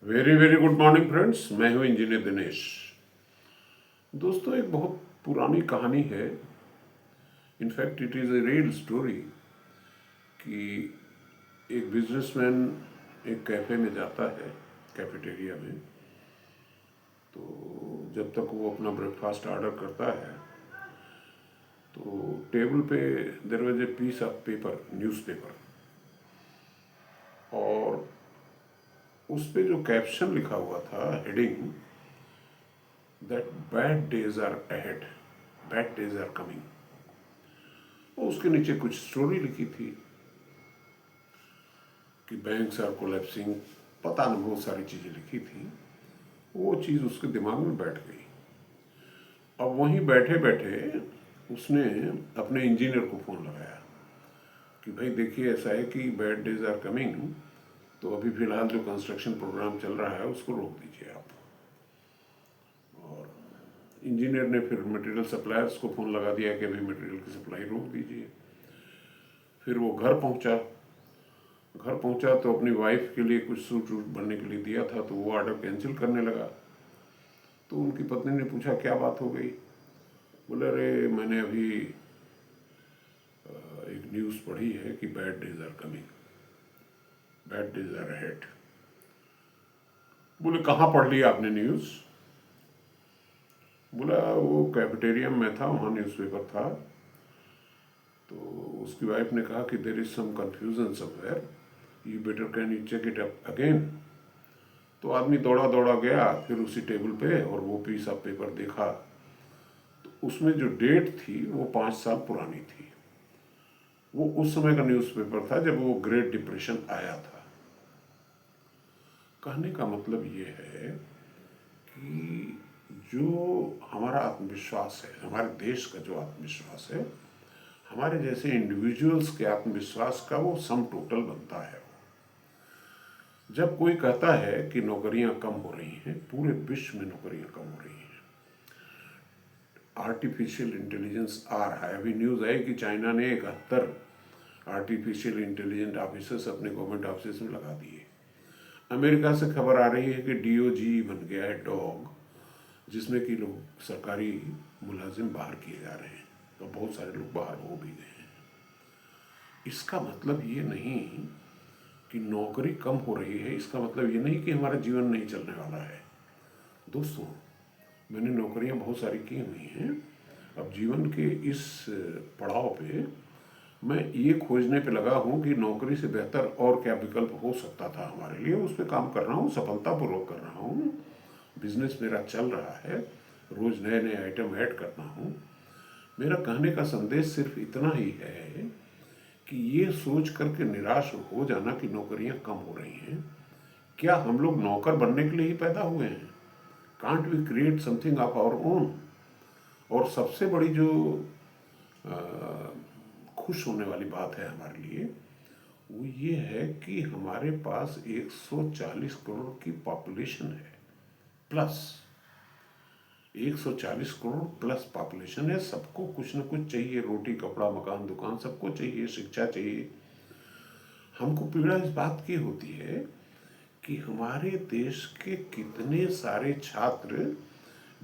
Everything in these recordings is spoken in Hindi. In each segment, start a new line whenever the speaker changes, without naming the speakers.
Very very good morning friends. मैं हूं इंजीनियर दिनेश। दोस्तों, एक बहुत पुरानी कहानी है। In fact it is a real story कि एक बिजनेसमैन एक कैफ़े में जाता है, कैफेटेरिया में। तो जब तक वो अपना ब्रेकफास्ट ऑर्डर करता है तो टेबल पे there was a piece of paper, newspaper, और उस पे जो कैप्शन लिखा हुआ था, heading, that bad days are ahead, bad days are coming. और उसके नीचे कुछ स्टोरी लिखी थी कि बैंक्स आर कोलैप्सिंग, पता नहीं बहुत सारी चीज़ें लिखी थी। वो चीज़ उसके दिमाग में बैठ गई। अब वहीं बैठे बैठे उसने अपने इंजीनियर को फ़ोन लगाया कि भाई देखिए, ऐसा है कि बैड डेज आर कमिंग, तो अभी फ़िलहाल जो कंस्ट्रक्शन प्रोग्राम चल रहा है उसको रोक दीजिए आप। और इंजीनियर ने फिर मटेरियल सप्लायर्स को फ़ोन लगा दिया कि अभी मटेरियल की सप्लाई रोक दीजिए। फिर वो घर पहुंचा तो अपनी वाइफ के लिए कुछ सूट वूट बनने के लिए दिया था, तो वो ऑर्डर कैंसिल करने लगा। तो उनकी पत्नी ने पूछा क्या बात हो गई। बोले, अरे मैंने अभी एक न्यूज़ पढ़ी है कि bad days are coming, bad days are ahead. बोले, कहाँ पढ़ लिया आपने न्यूज़? बोला, वो कैफेटेरिया में था, वहाँ न्यूज़पेपर था। तो उसकी वाइफ ने कहा कि there is some confusion somewhere, you better can you check it up again. तो आदमी दौड़ा दौड़ा गया फिर उसी टेबल पे और वो पीस ऑफ पेपर देखा। तो उसमें जो डेट थी वो 5 साल पुरानी थी। वो उस समय का न्यूज़पेपर था जब वो ग्रेट डिप्रेशन आया था। कहने का मतलब ये है कि जो हमारा आत्मविश्वास है, हमारे देश का जो आत्मविश्वास है, हमारे जैसे इंडिविजुअल्स के आत्मविश्वास का वो सम टोटल बनता है। जब कोई कहता है कि नौकरियां कम हो रही हैं, पूरे विश्व में नौकरियां कम हो रही हैं, आर्टिफिशियल इंटेलिजेंस आ रहा है। अभी न्यूज़ आई कि चाइना ने 71 आर्टिफिशियल इंटेलिजेंट ऑफिसर्स अपने गवर्नमेंट ऑफिस में लगा दिए। अमेरिका से खबर आ रही है कि डीओजी बन गया है डॉग, जिसमें कि लोग सरकारी मुलाजिम बाहर किए जा रहे हैं, तो बहुत सारे लोग बाहर हो भी गए हैं। इसका मतलब ये नहीं कि नौकरी कम हो रही है, इसका मतलब ये नहीं कि हमारा जीवन नहीं चलने वाला है। दोस्तों, मैंने नौकरियां बहुत सारी की हुई हैं। अब जीवन के इस पड़ाव पे मैं ये खोजने पे लगा हूँ कि नौकरी से बेहतर और क्या विकल्प हो सकता था हमारे लिए। उस पर काम कर रहा हूँ, सफलतापूर्वक कर रहा हूँ। बिजनेस मेरा चल रहा है, रोज़ नए नए आइटम ऐड करता हूँ। मेरा कहने का संदेश सिर्फ इतना ही है कि ये सोच करके निराश हो जाना कि नौकरियां कम हो रही हैं, क्या हम लोग नौकर बनने के लिए ही पैदा हुए हैं? Can't we create something of our own? और सबसे बड़ी जो खुश होने वाली बात है हमारे लिए, वो ये है कि हमारे पास 140 करोड़ की पॉपुलेशन है, प्लस 140 करोड़ प्लस पॉपुलेशन है। सबको कुछ ना कुछ चाहिए, रोटी कपड़ा मकान दुकान सबको चाहिए, शिक्षा चाहिए। हमको पीड़ा इस बात की होती है कि हमारे देश के कितने सारे छात्र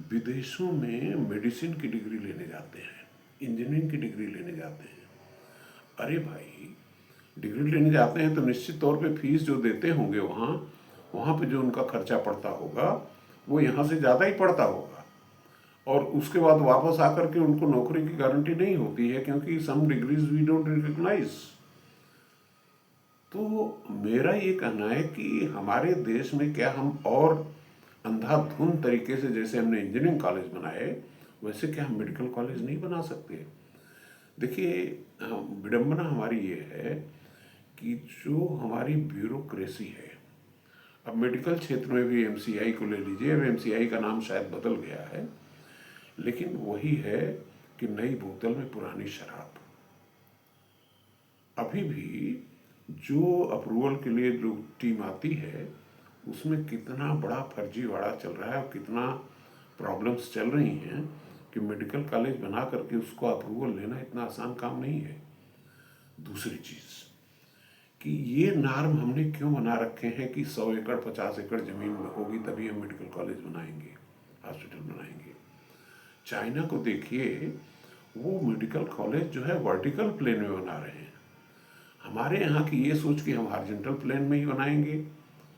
विदेशों में मेडिसिन की डिग्री लेने जाते हैं, इंजीनियरिंग की डिग्री लेने जाते हैं। अरे भाई, डिग्री लेने जाते हैं तो निश्चित तौर पे फीस जो देते होंगे वहाँ वहाँ पे जो उनका खर्चा पड़ता होगा वो यहाँ से ज़्यादा ही पड़ता होगा। और उसके बाद वापस आकर के उनको नौकरी की गारंटी नहीं होती है, क्योंकि सम डिग्रीज वी डोंट रिकॉग्नाइज। तो मेरा ये कहना है कि हमारे देश में क्या हम और अंधाधुंध तरीके से, जैसे हमने इंजीनियरिंग कॉलेज बनाए, वैसे क्या हम मेडिकल कॉलेज नहीं बना सकते? देखिए, विडंबना हमारी ये है कि जो हमारी ब्यूरोक्रेसी है, अब मेडिकल क्षेत्र में भी एमसीआई को ले लीजिए। अब एमसीआई का नाम शायद बदल गया है, लेकिन वही है कि नई बोतल में पुरानी शराब। अभी भी जो अप्रूवल के लिए जो टीम आती है उसमें कितना बड़ा फर्जीवाड़ा चल रहा है और कितना प्रॉब्लम्स चल रही हैं कि मेडिकल कॉलेज बना करके उसको अप्रूवल लेना इतना आसान काम नहीं है। दूसरी चीज़ कि ये नॉर्म हमने क्यों बना रखे हैं कि 100 एकड़ 50 एकड़ ज़मीन में होगी तभी हम मेडिकल कॉलेज बनाएंगे, हॉस्पिटल बनाएंगे। चाइना को देखिए, वो मेडिकल कॉलेज जो है वर्टिकल प्लेन में बना रहे हैं। हमारे यहाँ की ये सोच कि हम हॉरिजॉन्टल प्लेन में ही बनाएंगे,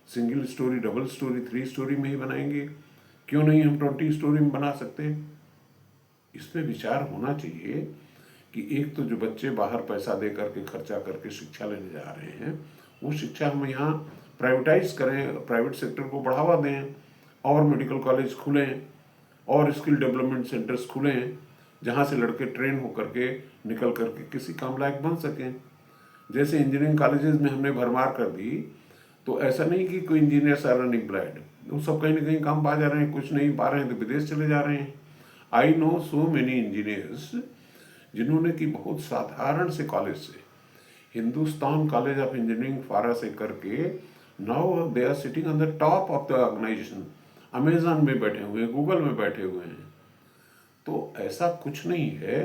single storey, double storey, 3 story में ही बनाएंगे, क्यों नहीं हम 20 स्टोरी में बना सकते हैं। इस पर विचार होना चाहिए कि एक तो जो बच्चे बाहर पैसा दे करके खर्चा करके शिक्षा लेने जा रहे हैं, वो शिक्षा हम यहाँ प्राइवेटाइज करें, प्राइवेट सेक्टर को बढ़ावा दें, और मेडिकल कॉलेज खुलें और स्किल डेवलपमेंट सेंटर्स खुलें, जहाँ से लड़के ट्रेन होकर के निकल करके किसी काम लायक बन सकें। जैसे इंजीनियरिंग कॉलेजेस में हमने भरमार कर दी, तो ऐसा नहीं कि कोई इंजीनियर्स आर अनएम्प्लॉयड, वो सब कहीं ना कहीं काम पा जा रहे हैं, कुछ नहीं पा रहे हैं तो विदेश चले जा रहे हैं। I know so many engineers जिन्होंने कि बहुत साधारण से कॉलेज से, हिंदुस्तान कॉलेज ऑफ इंजीनियरिंग फारा से करके, now they are sitting on the top of the organisation, Amazon में बैठे हुए हैं, गूगल में बैठे हुए हैं। तो ऐसा कुछ नहीं है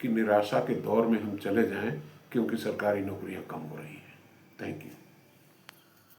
कि निराशा के दौर में हम चले जाएं क्योंकि सरकारी नौकरियां कम हो रही हैं। Thank you.